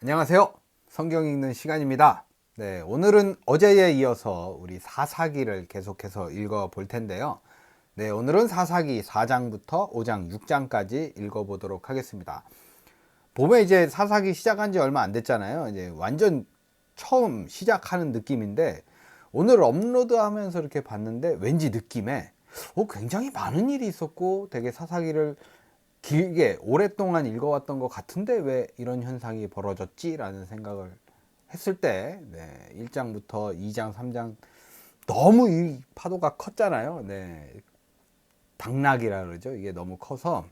안녕하세요. 성경 읽는 시간입니다. 네, 오늘은 어제에 이어서 우리 사사기를 계속해서 읽어 볼 텐데요. 네, 오늘은 사사기 4장부터 5장, 6장까지 읽어 보도록 하겠습니다. 보면 이제 사사기 시작한 지 얼마 안 됐잖아요. 이제 완전 처음 시작하는 느낌인데 오늘 업로드하면서 이렇게 봤는데 왠지 느낌에 굉장히 많은 일이 있었고 되게 사사기를 길게 오랫동안 읽어왔던 것 같은데 왜 이런 현상이 벌어졌지? 라는 생각을 했을 때 1장부터 2장, 3장 너무 이 파도가 컸잖아요. 당락이라 그러죠. 이게 너무 커서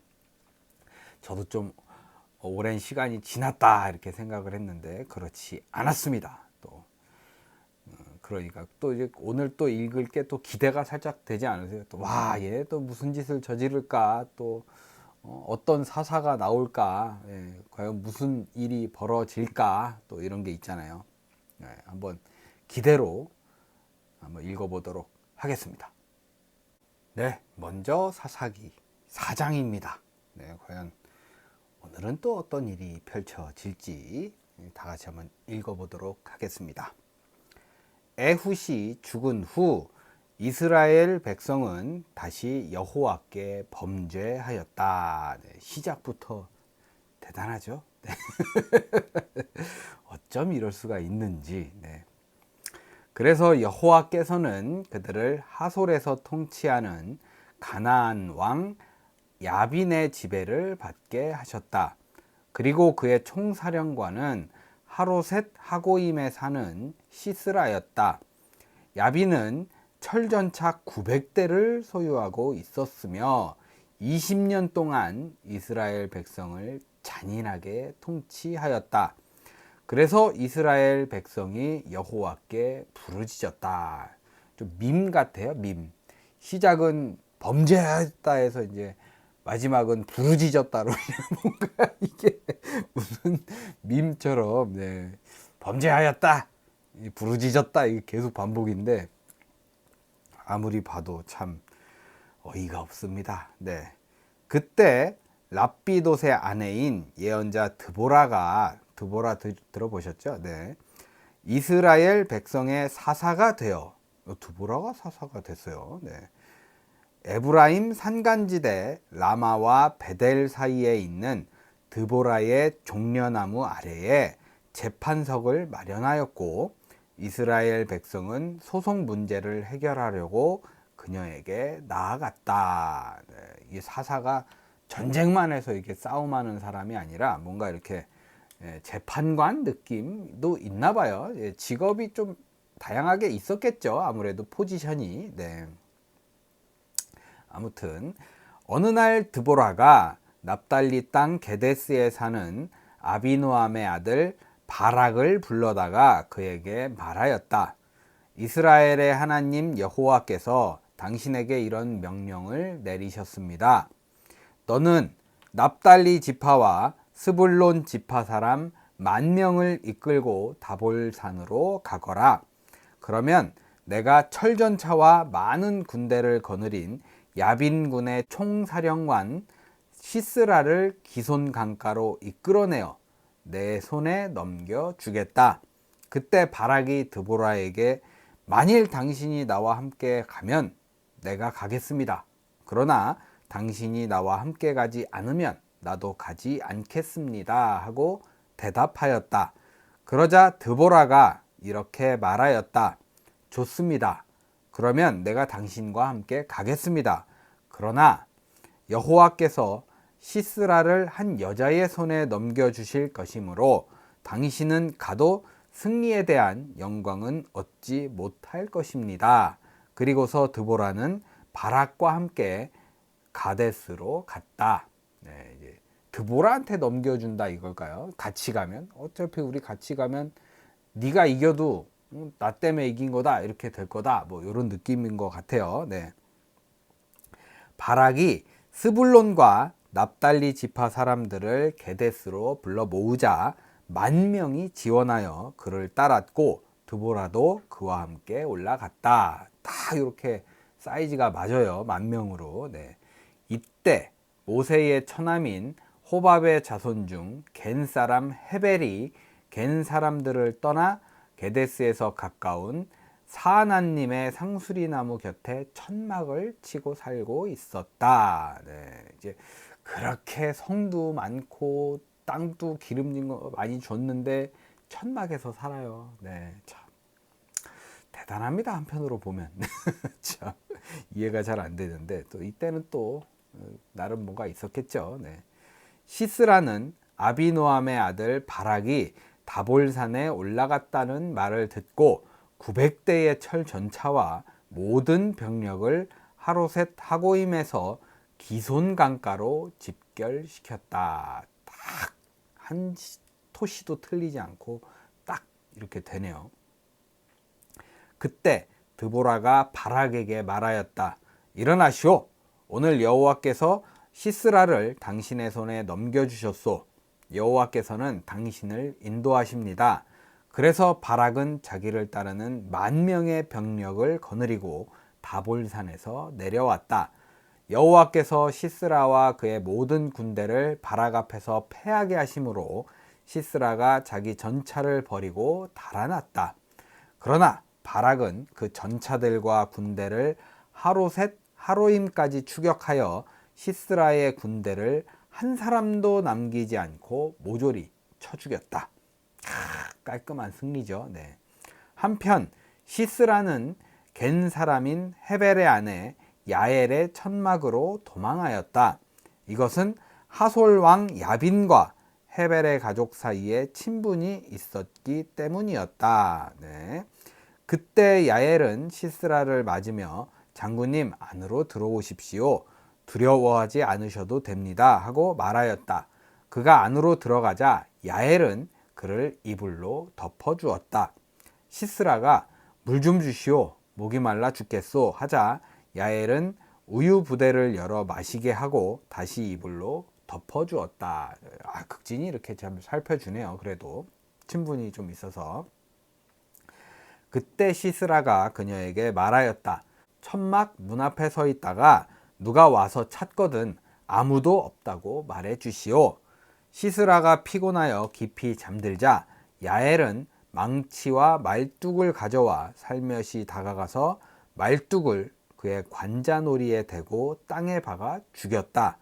저도 좀 오랜 시간이 지났다 이렇게 생각을 했는데 그렇지 않았습니다. 또 그러니까 또 이제 오늘 또 읽을 게 또 기대가 살짝 되지 않으세요? 또 와, 얘 또 무슨 짓을 저지를까? 또 어떤 사사가 나올까? 과연 무슨 일이 벌어질까? 또 이런 게 있잖아요. 한번 기대로 한번 읽어보도록 하겠습니다. 네, 먼저 사사기 4장입니다. 과연 오늘은 또 어떤 일이 펼쳐질지 다 같이 한번 읽어보도록 하겠습니다. 에훗이 죽은 후 이스라엘 백성은 다시 여호와께 범죄하였다. 시작부터 대단하죠. 어쩜 이럴 수가 있는지. 그래서 여호와께서는 그들을 하솔에서 통치하는 가나안 왕 야빈의 지배를 받게 하셨다. 그리고 그의 총사령관은 하로셋 하고임에 사는 시스라였다. 야빈은 철전차 900대를 소유하고 있었으며 20년 동안 이스라엘 백성을 잔인하게 통치하였다. 그래서 이스라엘 백성이 여호와께 부르짖었다. 좀 밈 같아요, 밈. 시작은 범죄하였다 해서 이제 마지막은 부르짖었다로 뭔가 이게 무슨 밈처럼 범죄하였다, 부르짖었다 이게 계속 반복인데 아무리 봐도 참 어이가 없습니다. 그때 랍비돗의 아내인 예언자 드보라 들어보셨죠? 이스라엘 백성의 사사가 되어 드보라가 사사가 됐어요. 에브라임 산간지대 라마와 베델 사이에 있는 드보라의 종려나무 아래에 재판석을 마련하였고 이스라엘 백성은 소송 문제를 해결하려고 그녀에게 나아갔다. 이 사사가 전쟁만 해서 이렇게 싸움하는 사람이 아니라 뭔가 이렇게 재판관 느낌도 있나 봐요. 직업이 좀 다양하게 있었겠죠. 아무래도 포지션이. 아무튼 어느 날 드보라가 납달리 땅 게데스에 사는 아비노함의 아들 바락을 불러다가 그에게 말하였다. 이스라엘의 하나님 여호와께서 당신에게 이런 명령을 내리셨습니다. 너는 납달리 지파와 스불론 지파 사람 10,000명을 이끌고 다볼산으로 가거라. 그러면 내가 철전차와 많은 군대를 거느린 야빈군의 총사령관 시스라를 기손 강가로 이끌어내어 내 손에 넘겨주겠다. 그때 바락이 드보라에게 만일 당신이 나와 함께 가면 내가 가겠습니다. 그러나 당신이 나와 함께 가지 않으면 나도 가지 않겠습니다. 하고 대답하였다. 그러자 드보라가 이렇게 말하였다. 좋습니다. 그러면 내가 당신과 함께 가겠습니다. 그러나 여호와께서 시스라를 한 여자의 손에 넘겨주실 것이므로 당신은 가도 승리에 대한 영광은 얻지 못할 것입니다. 그리고서 드보라는 바락과 함께 가데스로 갔다. 이제 드보라한테 넘겨준다 이걸까요? 같이 가면 어차피 우리 같이 가면 네가 이겨도 나 때문에 이긴 거다 이렇게 될 거다 뭐 이런 느낌인 것 같아요. 바락이 스불론과 납달리 지파 사람들을 게데스로 불러 모으자 10,000명이 지원하여 그를 따랐고 드보라도 그와 함께 올라갔다. 딱 이렇게 사이즈가 맞아요. 10,000명으로. 이때 모세의 처남인 호밥의 자손 중 겐 사람 헤벨이 겐 사람들을 떠나 게데스에서 가까운 사하나님의 상수리 나무 곁에 천막을 치고 살고 있었다. 네, 이제 그렇게 성도 많고 땅도 기름진 거 많이 줬는데 천막에서 살아요. 네, 참 대단합니다. 한편으로 보면 참 이해가 잘 안 되는데 또 이때는 또 나름 뭐가 있었겠죠. 네. 시스라는 아비노함의 아들 바락이 다볼산에 올라갔다는 말을 듣고 900대의 철 전차와 모든 병력을 하로셋 하고임에서 기손 강가로 집결시켰다. 딱 한 토시도 틀리지 않고 딱 이렇게 되네요. 그때 드보라가 바락에게 말하였다. 일어나시오. 오늘 여호와께서 시스라를 당신의 손에 넘겨주셨소. 여호와께서는 당신을 인도하십니다. 그래서 바락은 자기를 따르는 10,000명의 병력을 거느리고 다볼산에서 내려왔다. 여호와께서 시스라와 그의 모든 군대를 바락 앞에서 패하게 하심으로 시스라가 자기 전차를 버리고 달아났다. 그러나 바락은 그 전차들과 군대를 하로셋 하로임까지 추격하여 시스라의 군대를 한 사람도 남기지 않고 모조리 쳐 죽였다. 깔끔한 승리죠. 네. 한편 시스라는 겐 사람인 헤벨의 아내 야엘의 천막으로 도망하였다. 이것은 하솔 왕 야빈과 헤벨의 가족 사이에 친분이 있었기 때문이었다. 네. 그때 야엘은 시스라를 맞으며 장군님 안으로 들어오십시오. 두려워하지 않으셔도 됩니다. 하고 말하였다. 그가 안으로 들어가자 야엘은 그를 이불로 덮어주었다. 시스라가 물 좀 주시오. 목이 말라 죽겠소. 하자 야엘은 우유 부대를 열어 마시게 하고 다시 이불로 덮어주었다. 극진이 이렇게 참 살펴주네요. 그래도 친분이 좀 있어서. 그때 시스라가 그녀에게 말하였다. 천막 문 앞에 서 있다가 누가 와서 찾거든 아무도 없다고 말해 주시오. 시스라가 피곤하여 깊이 잠들자 야엘은 망치와 말뚝을 가져와 살며시 다가가서 말뚝을 그의 관자놀이에 대고 땅에 박아 죽였다.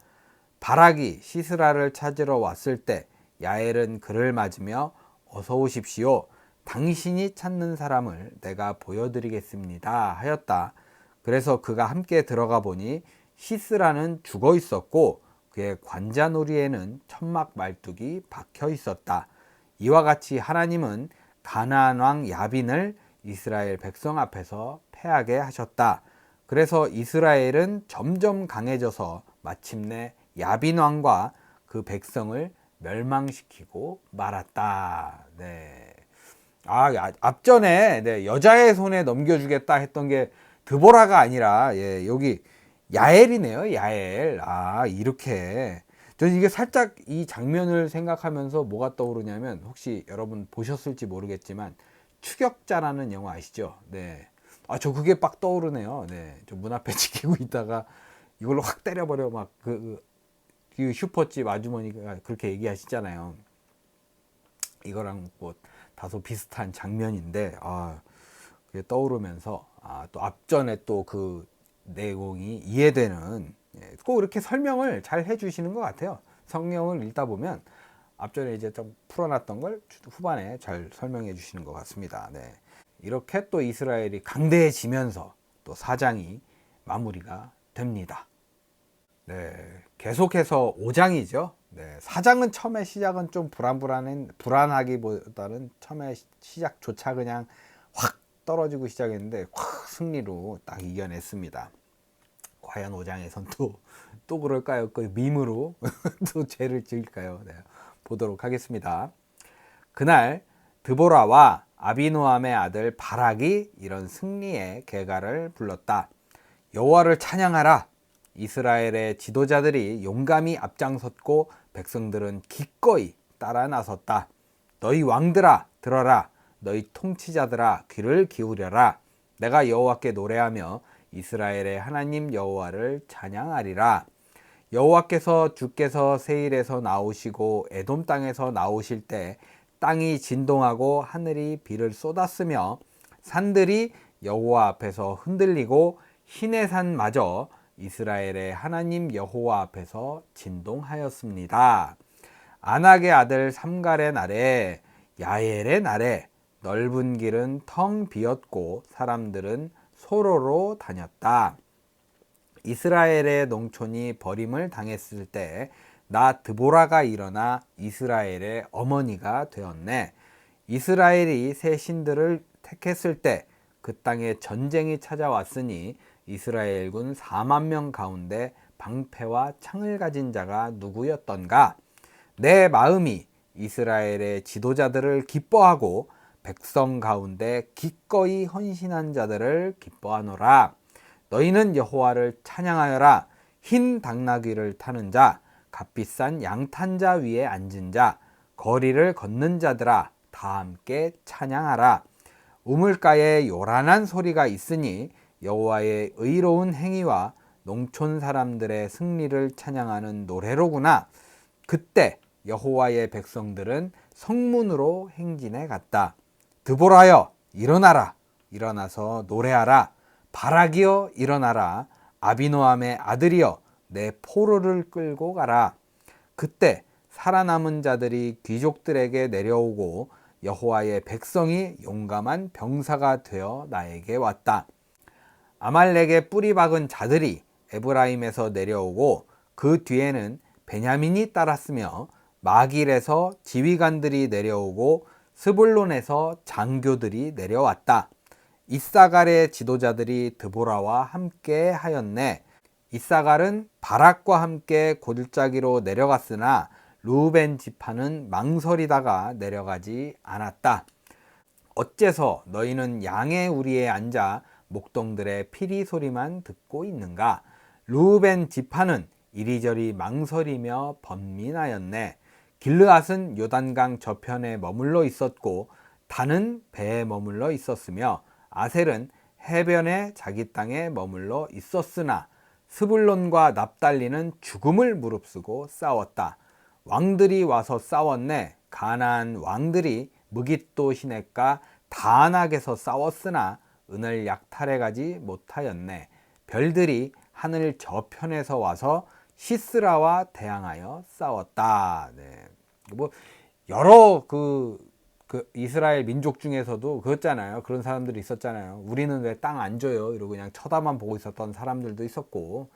바락이 시스라를 찾으러 왔을 때 야엘은 그를 맞으며 어서 오십시오. 당신이 찾는 사람을 내가 보여드리겠습니다 하였다. 그래서 그가 함께 들어가 보니 시스라는 죽어 있었고 그의 관자놀이에는 천막 말뚝이 박혀 있었다. 이와 같이 하나님은 가나안 왕 야빈을 이스라엘 백성 앞에서 패하게 하셨다. 그래서 이스라엘은 점점 강해져서 마침내 야빈 왕과 그 백성을 멸망시키고 말았다. 네. 앞전에 네, 여자의 손에 넘겨주겠다 했던 게 드보라가 아니라 여기 야엘이네요. 야엘. 이렇게. 저는 이게 살짝 이 장면을 생각하면서 뭐가 떠오르냐면 혹시 여러분 보셨을지 모르겠지만 추격자라는 영화 아시죠? 네. 저 그게 빡 떠오르네요. 네. 저 문 앞에 지키고 있다가 이걸로 확 때려버려 막 그 슈퍼집 아주머니가 그렇게 얘기하시잖아요. 이거랑 뭐 다소 비슷한 장면인데 그게 떠오르면서 또 앞전에 또 그 내용이 이해되는 꼭 이렇게 설명을 잘 해주시는 것 같아요. 성경을 읽다 보면 앞전에 이제 좀 풀어놨던 걸 후반에 잘 설명해 주시는 것 같습니다. 네. 이렇게 또 이스라엘이 강대해지면서 또 사장이 마무리가 됩니다. 네. 계속해서 5장이죠. 네. 4장은 처음에 시작은 좀 불안하기보다는 처음에 시작조차 그냥 확 떨어지고 시작했는데 확 승리로 딱 이겨냈습니다. 과연 5장에선 또 그럴까요? 그 밈으로 또 죄를 지을까요? 네. 보도록 하겠습니다. 그날 드보라와 아비노함의 아들 바락이 이런 승리의 계가를 불렀다. 여호와를 찬양하라. 이스라엘의 지도자들이 용감히 앞장섰고 백성들은 기꺼이 따라 나섰다. 너희 왕들아 들어라. 너희 통치자들아 귀를 기울여라. 내가 여호와께 노래하며 이스라엘의 하나님 여호와를 찬양하리라. 여호와께서 주께서 세일에서 나오시고 에돔 땅에서 나오실 때 땅이 진동하고 하늘이 비를 쏟았으며 산들이 여호와 앞에서 흔들리고 시내산마저 이스라엘의 하나님 여호와 앞에서 진동하였습니다. 아낙의 아들 삼갈의 날에 야엘의 날에 넓은 길은 텅 비었고 사람들은 소로로 다녔다. 이스라엘의 농촌이 버림을 당했을 때 나 드보라가 일어나 이스라엘의 어머니가 되었네. 이스라엘이 새 신들을 택했을 때 그 땅에 전쟁이 찾아왔으니 이스라엘군 4만 명 가운데 방패와 창을 가진 자가 누구였던가? 내 마음이 이스라엘의 지도자들을 기뻐하고 백성 가운데 기꺼이 헌신한 자들을 기뻐하노라. 너희는 여호와를 찬양하여라. 흰 당나귀를 타는 자, 값비싼 양탄 자 위에 앉은 자, 거리를 걷는 자들아 다 함께 찬양하라. 우물가에 요란한 소리가 있으니 여호와의 의로운 행위와 농촌 사람들의 승리를 찬양하는 노래로구나. 그때 여호와의 백성들은 성문으로 행진해 갔다. 드보라여 일어나라. 일어나서 노래하라. 바락이여 일어나라. 아비노함의 아들이여 내 포로를 끌고 가라. 그때 살아남은 자들이 귀족들에게 내려오고 여호와의 백성이 용감한 병사가 되어 나에게 왔다. 아말렉의 뿌리 박은 자들이 에브라임에서 내려오고 그 뒤에는 베냐민이 따랐으며 마길에서 지휘관들이 내려오고 스불론에서 장교들이 내려왔다. 이사갈의 지도자들이 드보라와 함께 하였네. 이사갈은 바락과 함께 골짜기로 내려갔으나 루벤 지파는 망설이다가 내려가지 않았다. 어째서 너희는 양의 우리에 앉아 목동들의 피리 소리만 듣고 있는가? 루벤 지파는 이리저리 망설이며 번민하였네. 길르앗은 요단강 저편에 머물러 있었고 단은 배에 머물러 있었으며 아셀은 해변에 자기 땅에 머물러 있었으나 스불론과 납달리는 죽음을 무릅쓰고 싸웠다. 왕들이 와서 싸웠네. 가나안 왕들이 무깃도 시냇가 다안악에서 싸웠으나 은을 약탈해 가지 못하였네. 별들이 하늘 저편에서 와서 시스라와 대항하여 싸웠다. 네. 뭐 여러 그 이스라엘 민족 중에서도 그렇잖아요. 그런 사람들이 있었잖아요. 우리는 왜 땅 안 줘요? 이러고 그냥 쳐다만 보고 있었던 사람들도 있었고,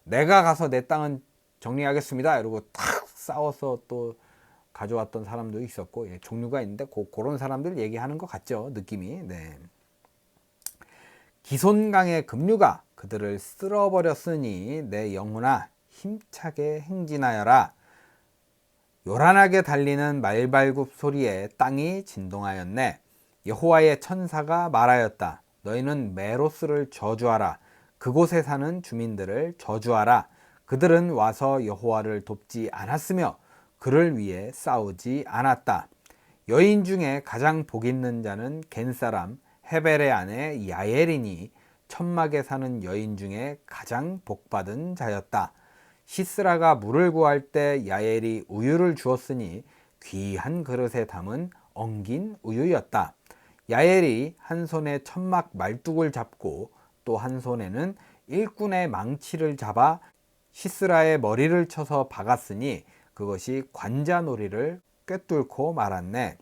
내가 가서 내 땅은 정리하겠습니다. 이러고 탁 싸워서 또 가져왔던 사람도 있었고, 예, 종류가 있는데 그런 사람들 얘기하는 것 같죠, 느낌이. 네. 기손강의 급류가 그들을 쓸어버렸으니 내 영혼아 힘차게 행진하여라. 요란하게 달리는 말발굽 소리에 땅이 진동하였네. 여호와의 천사가 말하였다. 너희는 메로스를 저주하라. 그곳에 사는 주민들을 저주하라. 그들은 와서 여호와를 돕지 않았으며 그를 위해 싸우지 않았다. 여인 중에 가장 복 있는 자는 겐사람 헤벨의 아내 야엘이니 천막에 사는 여인 중에 가장 복받은 자였다. 시스라가 물을 구할 때 야엘이 우유를 주었으니 귀한 그릇에 담은 엉긴 우유였다. 야엘이 한 손에 천막 말뚝을 잡고 또 한 손에는 일꾼의 망치를 잡아 시스라의 머리를 쳐서 박았으니 그것이 관자놀이를 꿰뚫고 말았네.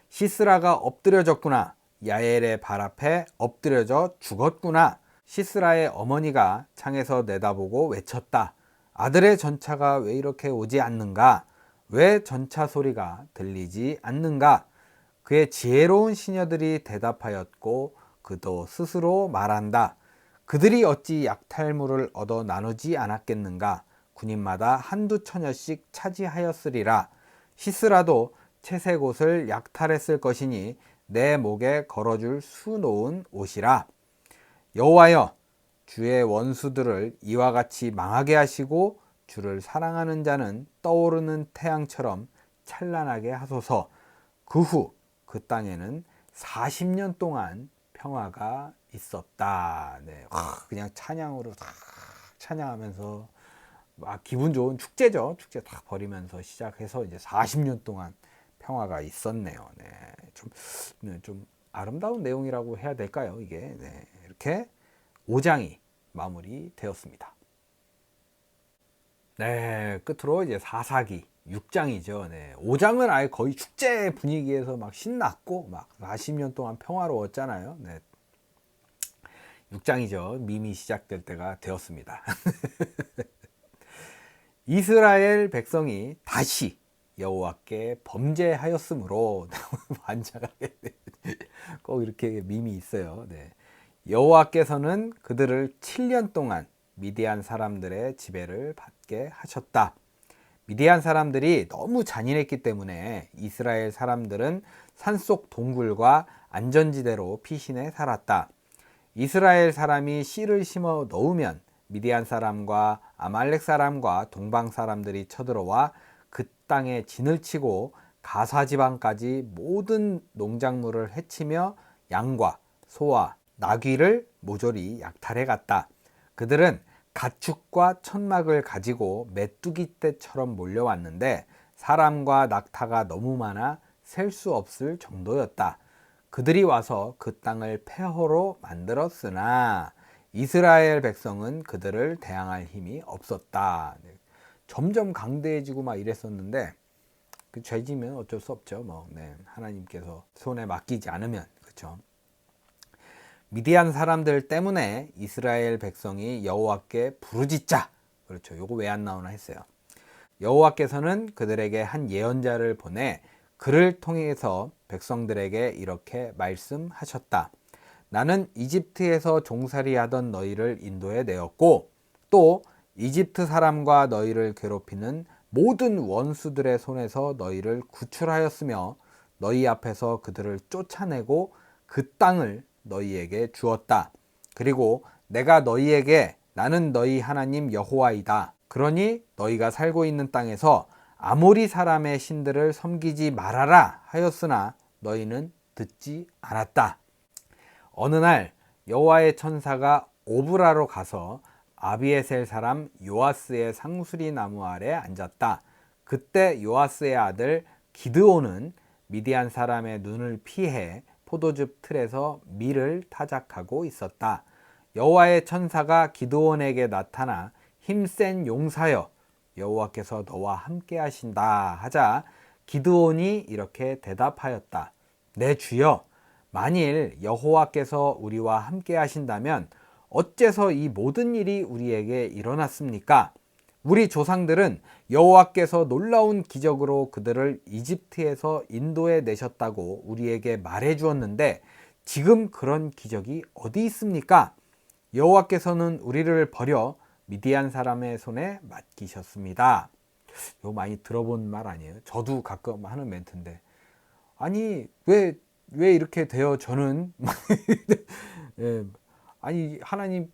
시스라가 엎드려졌구나. 야엘의 발 앞에 엎드려져 죽었구나. 시스라의 어머니가 창에서 내다보고 외쳤다. 아들의 전차가 왜 이렇게 오지 않는가? 왜 전차 소리가 들리지 않는가? 그의 지혜로운 시녀들이 대답하였고 그도 스스로 말한다. 그들이 어찌 약탈물을 얻어 나누지 않았겠는가? 군인마다 한두 처녀씩 차지하였으리라. 시스라도 채색 옷을 약탈했을 것이니 내 목에 걸어줄 수놓은 옷이라. 여호와여, 주의 원수들을 이와 같이 망하게 하시고 주를 사랑하는 자는 떠오르는 태양처럼 찬란하게 하소서. 그 후 그 땅에는 40년 동안 평화가 있었다. 네. 그냥 찬양으로 다 찬양하면서 막 기분 좋은 축제죠. 축제 다 벌이면서 시작해서 이제 40년 동안 평화가 있었네요. 네, 좀 아름다운 내용이라고 해야 될까요? 이게 네, 이렇게 5장이 마무리되었습니다. 네, 끝으로 이제 사사기 6장이죠. 네, 5장은 아예 거의 축제 분위기에서 막 신났고 막 40년 동안 평화로웠잖아요. 네, 6장이죠. 밈이 시작될 때가 되었습니다. 이스라엘 백성이 다시 여호와께 범죄하였으므로 환장하게 꼭 이렇게 밈이 있어요. 네. 여호와께서는 그들을 7년 동안 미디안 사람들의 지배를 받게 하셨다. 미디안 사람들이 너무 잔인했기 때문에 이스라엘 사람들은 산속 동굴과 안전지대로 피신해 살았다. 이스라엘 사람이 씨를 심어 넣으면 미디안 사람과 아말렉 사람과 동방 사람들이 쳐들어와 그 땅에 진을 치고 가사 지방까지 모든 농작물을 해치며 양과 소와 나귀를 모조리 약탈해 갔다. 그들은 가축과 천막을 가지고 메뚜기 떼처럼 몰려왔는데 사람과 낙타가 너무 많아 셀 수 없을 정도였다. 그들이 와서 그 땅을 폐허로 만들었으나 이스라엘 백성은 그들을 대항할 힘이 없었다. 점점 강대해지고 막 이랬었는데 그 죄지면 어쩔 수 없죠. 뭐 네, 하나님께서 손에 맡기지 않으면 그렇죠. 미디안 사람들 때문에 이스라엘 백성이 여호와께 부르짖자. 그렇죠. 요거 왜 안 나오나 했어요. 여호와께서는 그들에게 한 예언자를 보내 그를 통해서 백성들에게 이렇게 말씀하셨다. 나는 이집트에서 종살이하던 너희를 인도해 내었고 또 이집트 사람과 너희를 괴롭히는 모든 원수들의 손에서 너희를 구출하였으며 너희 앞에서 그들을 쫓아내고 그 땅을 너희에게 주었다. 그리고 내가 너희에게 나는 너희 하나님 여호와이다. 그러니 너희가 살고 있는 땅에서 아모리 사람의 신들을 섬기지 말아라 하였으나 너희는 듣지 않았다. 어느 날 여호와의 천사가 오브라로 가서 아비에셀 사람 요아스의 상수리 나무 아래 앉았다. 그때 요아스의 아들 기드온은 미디안 사람의 눈을 피해 포도즙 틀에서 밀을 타작하고 있었다. 여호와의 천사가 기드온에게 나타나 힘센 용사여 여호와께서 너와 함께 하신다 하자 기드온이 이렇게 대답하였다. 내 주여, 만일 여호와께서 우리와 함께 하신다면 어째서 이 모든 일이 우리에게 일어났습니까? 우리 조상들은 여호와께서 놀라운 기적으로 그들을 이집트에서 인도해 내셨다고 우리에게 말해 주었는데 지금 그런 기적이 어디 있습니까? 여호와께서는 우리를 버려 미디안 사람의 손에 맡기셨습니다. 이거 많이 들어본 말 아니에요? 저도 가끔 하는 멘트인데 아니 왜 이렇게 돼요? 저는 예, 아니 하나님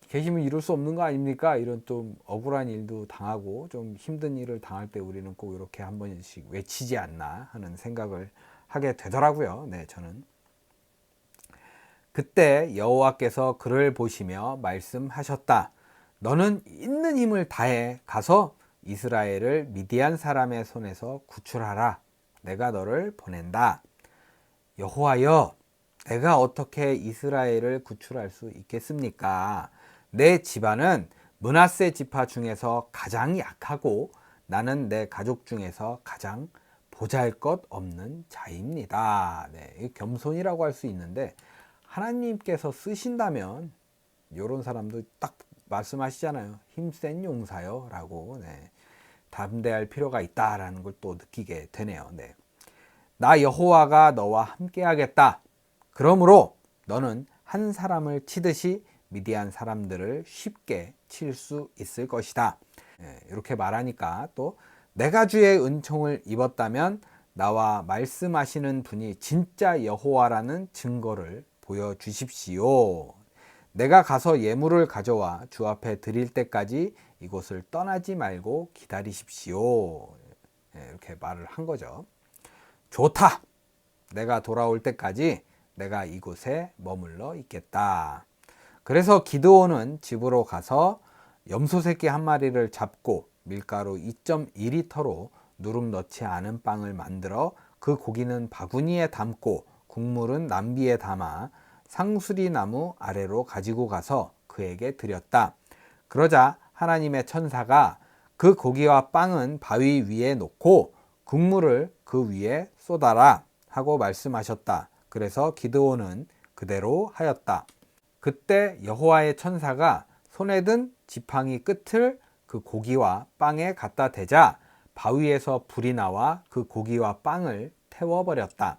계시면 이룰 수 없는 거 아닙니까? 이런 좀 억울한 일도 당하고 좀 힘든 일을 당할 때 우리는 꼭 이렇게 한 번씩 외치지 않나 하는 생각을 하게 되더라고요. 네, 저는. 그때 여호와께서 그를 보시며 말씀하셨다. 너는 있는 힘을 다해 가서 이스라엘을 미디안 사람의 손에서 구출하라. 내가 너를 보낸다. 여호와여, 내가 어떻게 이스라엘을 구출할 수 있겠습니까? 내 집안은 므낫세 지파 중에서 가장 약하고 나는 내 가족 중에서 가장 보잘것없는 자입니다. 네, 겸손이라고 할 수 있는데 하나님께서 쓰신다면 이런 사람도 딱 말씀하시잖아요. 힘센 용사요 라고. 네, 담대할 필요가 있다라는 걸 또 느끼게 되네요. 네. 나 여호와가 너와 함께 하겠다. 그러므로 너는 한 사람을 치듯이 미디안 사람들을 쉽게 칠 수 있을 것이다. 이렇게 말하니까 또 내가 주의 은총을 입었다면 나와 말씀하시는 분이 진짜 여호와라는 증거를 보여주십시오. 내가 가서 예물을 가져와 주 앞에 드릴 때까지 이곳을 떠나지 말고 기다리십시오. 이렇게 말을 한 거죠. 좋다. 내가 돌아올 때까지 내가 이곳에 머물러 있겠다. 그래서 기드온은 집으로 가서 염소 새끼 한 마리를 잡고 밀가루 2.2리터로 누름 넣지 않은 빵을 만들어 그 고기는 바구니에 담고 국물은 남비에 담아 상수리 나무 아래로 가지고 가서 그에게 드렸다. 그러자 하나님의 천사가 그 고기와 빵은 바위 위에 놓고 국물을 그 위에 쏟아라 하고 말씀하셨다. 그래서 기드온은 그대로 하였다. 그때 여호와의 천사가 손에 든 지팡이 끝을 그 고기와 빵에 갖다 대자 바위에서 불이 나와 그 고기와 빵을 태워버렸다.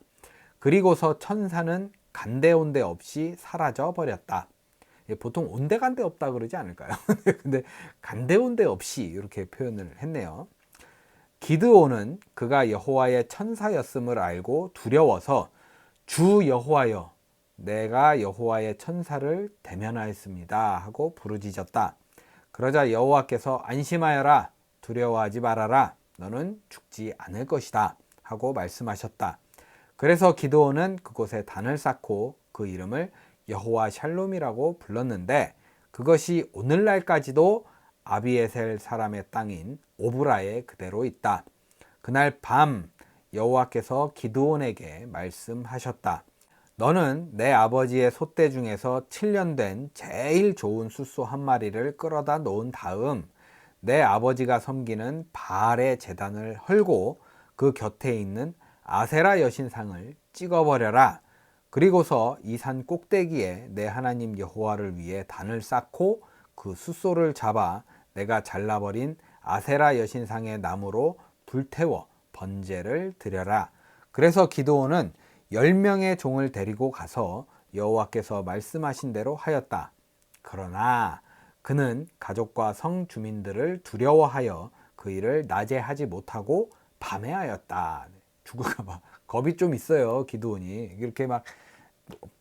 그리고서 천사는 간데온데 없이 사라져 버렸다. 보통 온데간데 없다 그러지 않을까요? 근데 간데온데 없이 이렇게 표현을 했네요. 기드온은 그가 여호와의 천사였음을 알고 두려워서 주 여호와여, 내가 여호와의 천사를 대면하였습니다 하고 부르짖었다. 그러자 여호와께서 안심하여라, 두려워하지 말아라, 너는 죽지 않을 것이다 하고 말씀하셨다. 그래서 기드온은 그곳에 단을 쌓고 그 이름을 여호와 샬롬이라고 불렀는데 그것이 오늘날까지도 아비에셀 사람의 땅인 오브라에 그대로 있다. 그날 밤 여호와께서 기드온에게 말씀하셨다. 너는 내 아버지의 솥대 중에서 7년 된 제일 좋은 숫소 한 마리를 끌어다 놓은 다음 내 아버지가 섬기는 바알의 제단을 헐고 그 곁에 있는 아세라 여신상을 찍어버려라. 그리고서 이 산 꼭대기에 내 하나님 여호와를 위해 단을 쌓고 그 숫소를 잡아 내가 잘라버린 아세라 여신상의 나무로 불태워 번제를 드려라. 그래서 기드온은 10명의 종을 데리고 가서 여호와께서 말씀하신 대로 하였다. 그러나 그는 가족과 성 주민들을 두려워하여 그 일을 낮에 하지 못하고 밤에 하였다. 죽을까 봐 겁이 좀 있어요. 기드온이 이렇게 막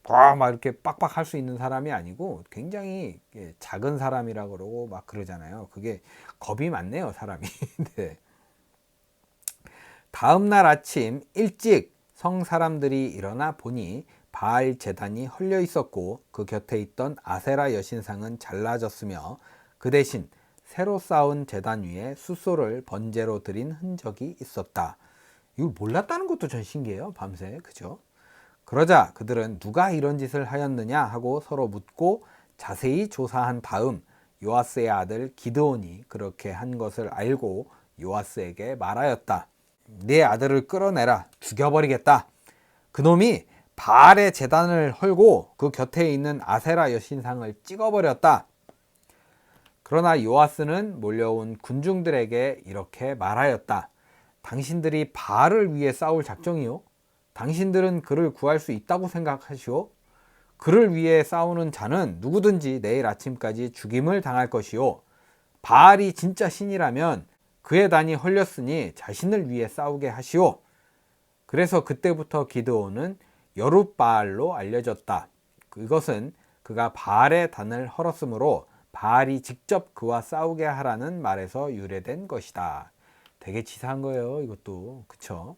이렇게 빡빡 할 수 있는 사람이 아니고 굉장히 작은 사람이라 그러고 막 그러잖아요. 그게 겁이 많네요, 사람이. 네. 다음 날 아침 일찍 성 사람들이 일어나 보니 바알 제단이 헐려 있었고 그 곁에 있던 아세라 여신상은 잘라졌으며 그 대신 새로 쌓은 제단 위에 숫소를 번제로 드린 흔적이 있었다. 이걸 몰랐다는 것도 전 신기해요. 밤새. 그죠? 그러자 그들은 누가 이런 짓을 하였느냐 하고 서로 묻고 자세히 조사한 다음 요아스의 아들 기드온이 그렇게 한 것을 알고 요아스에게 말하였다. 네 아들을 끌어내라. 죽여버리겠다. 그놈이 바알의 제단을 헐고 그 곁에 있는 아세라 여신상을 찍어버렸다. 그러나 요아스는 몰려온 군중들에게 이렇게 말하였다. 당신들이 바알을 위해 싸울 작정이요? 당신들은 그를 구할 수 있다고 생각하시오? 그를 위해 싸우는 자는 누구든지 내일 아침까지 죽임을 당할 것이요. 바알이 진짜 신이라면 그의 단이 헐렸으니 자신을 위해 싸우게 하시오. 그래서 그때부터 기드온은 여룻바알로 알려졌다. 이것은 그가 바알의 단을 헐었으므로 바알이 직접 그와 싸우게 하라는 말에서 유래된 것이다. 되게 치사한 거예요, 이것도. 그쵸?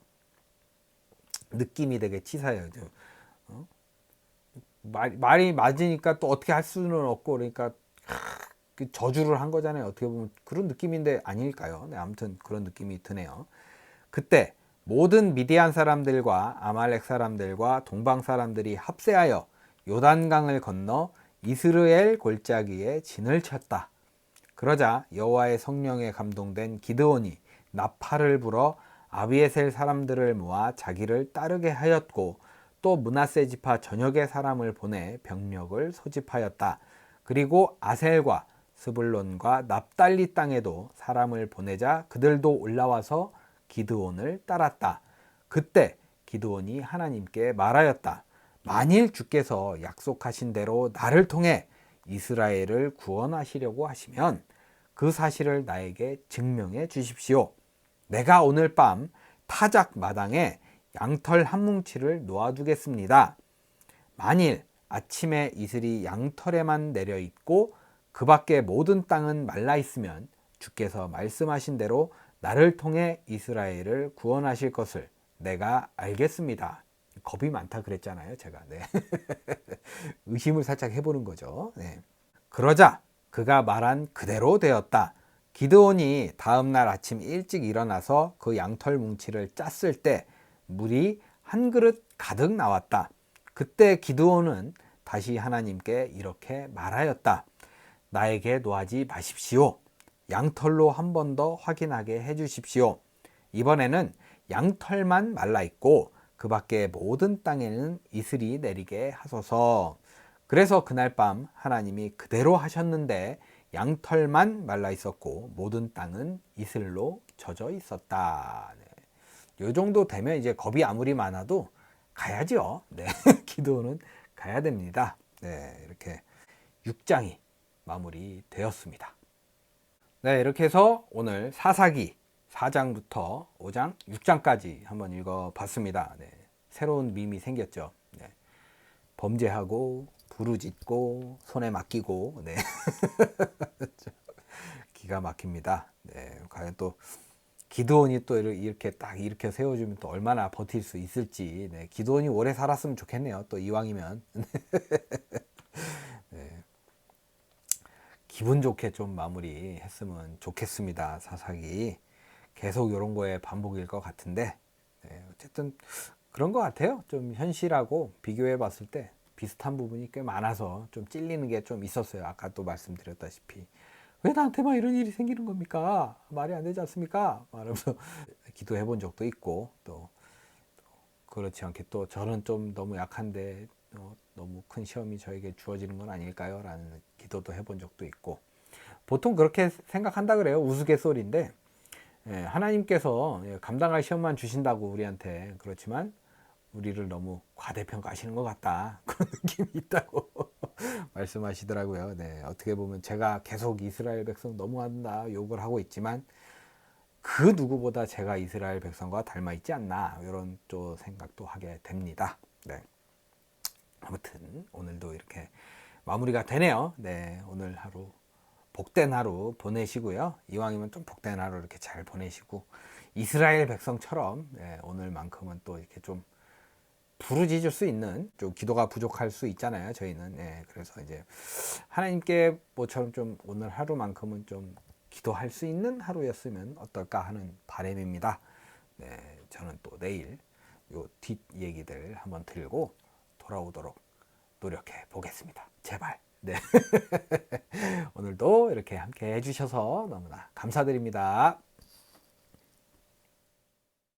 느낌이 되게 치사해요. 말이 맞으니까 또 어떻게 할 수는 없고, 그러니까 저주를 한 거잖아요. 어떻게 보면 그런 느낌인데 아닐까요? 네, 아무튼 그런 느낌이 드네요. 그때 모든 미디안 사람들과 아말렉 사람들과 동방 사람들이 합세하여 요단강을 건너 이스르엘 골짜기에 진을 쳤다. 그러자 여호와의 성령에 감동된 기드온이 나팔을 불어 아비에셀 사람들을 모아 자기를 따르게 하였고 또 므낫세 지파 전역의 사람을 보내 병력을 소집하였다. 그리고 아셀과 스불론과 납달리 땅에도 사람을 보내자 그들도 올라와서 기드온을 따랐다. 그때 기드온이 하나님께 말하였다. 만일 주께서 약속하신 대로 나를 통해 이스라엘을 구원하시려고 하시면 그 사실을 나에게 증명해 주십시오. 내가 오늘 밤 타작 마당에 양털 한 뭉치를 놓아두겠습니다. 만일 아침에 이슬이 양털에만 내려 있고 그 밖에 모든 땅은 말라 있으면 주께서 말씀하신 대로 나를 통해 이스라엘을 구원하실 것을 내가 알겠습니다. 겁이 많다 그랬잖아요, 제가. 네. 의심을 살짝 해보는 거죠. 네. 그러자 그가 말한 그대로 되었다. 기드온이 다음 날 아침 일찍 일어나서 그 양털 뭉치를 짰을 때 물이 한 그릇 가득 나왔다. 그때 기드온은 다시 하나님께 이렇게 말하였다. 나에게 노하지 마십시오. 양털로 한 번 더 확인하게 해주십시오. 이번에는 양털만 말라있고 그 밖에 모든 땅에는 이슬이 내리게 하소서. 그래서 그날 밤 하나님이 그대로 하셨는데 양털만 말라있었고 모든 땅은 이슬로 젖어 있었다. 네. 요 정도 되면 이제 겁이 아무리 많아도 가야죠. 네. 기도는 가야 됩니다. 네. 이렇게 6장이 마무리되었습니다. 네, 이렇게 해서 오늘 사사기 4장부터 5장, 6장까지 한번 읽어봤습니다. 네, 새로운 밈이 생겼죠. 네, 범죄하고 부르짖고 손에 맡기고 네. 기가 막힙니다. 네, 과연 또 기드온이 또 이렇게 딱 이렇게 세워주면 또 얼마나 버틸 수 있을지. 네, 기드온이 오래 살았으면 좋겠네요. 또 이왕이면. 네. 기분 좋게 좀 마무리했으면 좋겠습니다. 사사기 계속 이런 거에 반복일 것 같은데 네, 어쨌든 그런 것 같아요. 좀 현실하고 비교해 봤을 때 비슷한 부분이 꽤 많아서 좀 찔리는 게 좀 있었어요. 아까 또 말씀드렸다시피 왜 나한테만 이런 일이 생기는 겁니까? 말이 안 되지 않습니까? 말하면서 기도해 본 적도 있고 또 그렇지 않게 또 저는 좀 너무 약한데 너무 큰 시험이 저에게 주어지는 건 아닐까요? 라는 기도도 해본 적도 있고 보통 그렇게 생각한다 그래요. 우스갯소리인데 하나님께서 감당할 시험만 주신다고 우리한테 그렇지만 우리를 너무 과대평가하시는 것 같다. 그런 느낌이 있다고 말씀하시더라고요. 네, 어떻게 보면 제가 계속 이스라엘 백성 너무한다 욕을 하고 있지만 그 누구보다 제가 이스라엘 백성과 닮아 있지 않나 이런 또 생각도 하게 됩니다. 네. 아무튼 오늘도 이렇게 마무리가 되네요. 네, 오늘 하루 복된 하루 보내시고요. 이왕이면 좀 복된 하루 이렇게 잘 보내시고 이스라엘 백성처럼 오늘만큼은 또 이렇게 좀 부르짖을 수 있는 좀 기도가 부족할 수 있잖아요. 저희는 그래서 이제 하나님께 뭐처럼 좀 오늘 하루만큼은 좀 기도할 수 있는 하루였으면 어떨까 하는 바람입니다. 네, 저는 또 내일 요 뒷 얘기들 한번 들고 돌아오도록 노력해 보겠습니다. 제발. 네. 오늘도 이렇게 함께 해주셔서 너무나 감사드립니다.